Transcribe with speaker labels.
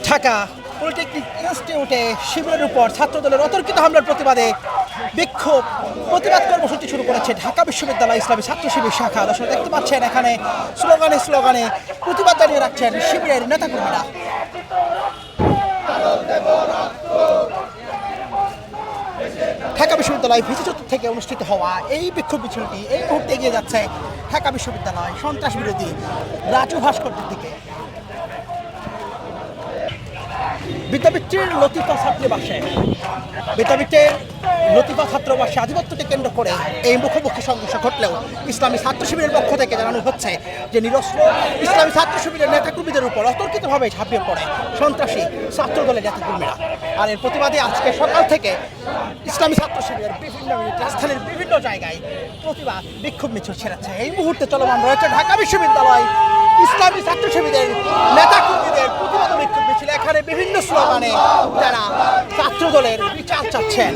Speaker 1: Dhaka polytechnic ইনস্টিটিউটে শিবিরের উপর ছাত্রদলের অতর্কিত হামলার প্রতিবাদে বিক্ষোভ প্রতিবাদ কর্মসূচি শুরু করেছে ঢাকা বিশ্ববিদ্যালয় ইসলামী ছাত্র শিবির শাখা। দর্শক দেখতে পাচ্ছেন এখানে স্লোগানে প্রতিবাদ জানিয়ে রাখছেন শিবিরের নেতাকর্মীরা। ঢাকা বিশ্ববিদ্যালয় ভিসি চত্বর থেকে অনুষ্ঠিত হওয়া এই বিক্ষোভ মিছিলটি এই মুহূর্তে এগিয়ে যাচ্ছে ঢাকা বিশ্ববিদ্যালয় সন্ত্রাস বিরোধী রাজু ভাস্কর্যের দিকে। বিদ্যাপীঠের লতিফা ছাত্রাবাসে আধিপত্যকে কেন্দ্র করে এই মুখোমুখি সংঘর্ষ ঘটলেও ইসলামী ছাত্র শিবিরের পক্ষ থেকে জানানো হচ্ছে যে নিরস্ত্র ইসলামী ছাত্র শিবিরের নেতাকর্মীদের উপর অতর্কিতভাবে ঝাঁপিয়ে পড়ে সন্ত্রাসী ছাত্রদলের নেতাকর্মীরা। আর এর প্রতিবাদে আজকে সকাল থেকে ইসলামী ছাত্র শিবিরের বিভিন্ন রাজধানীর বিভিন্ন জায়গায় প্রতিবাদ বিক্ষোভ মিছিল ছেড়েছে। এই মুহূর্তে চলমান রয়েছে ঢাকা বিশ্ববিদ্যালয় ইসলামী ছাত্র শিবিরের নেতাকর্মীদের প্রতিবাদ বিক্ষোভ মিছিল। এখানে বিভিন্ন স্লোগানে তারা ছাত্রদলের বিচার চাচ্ছেন।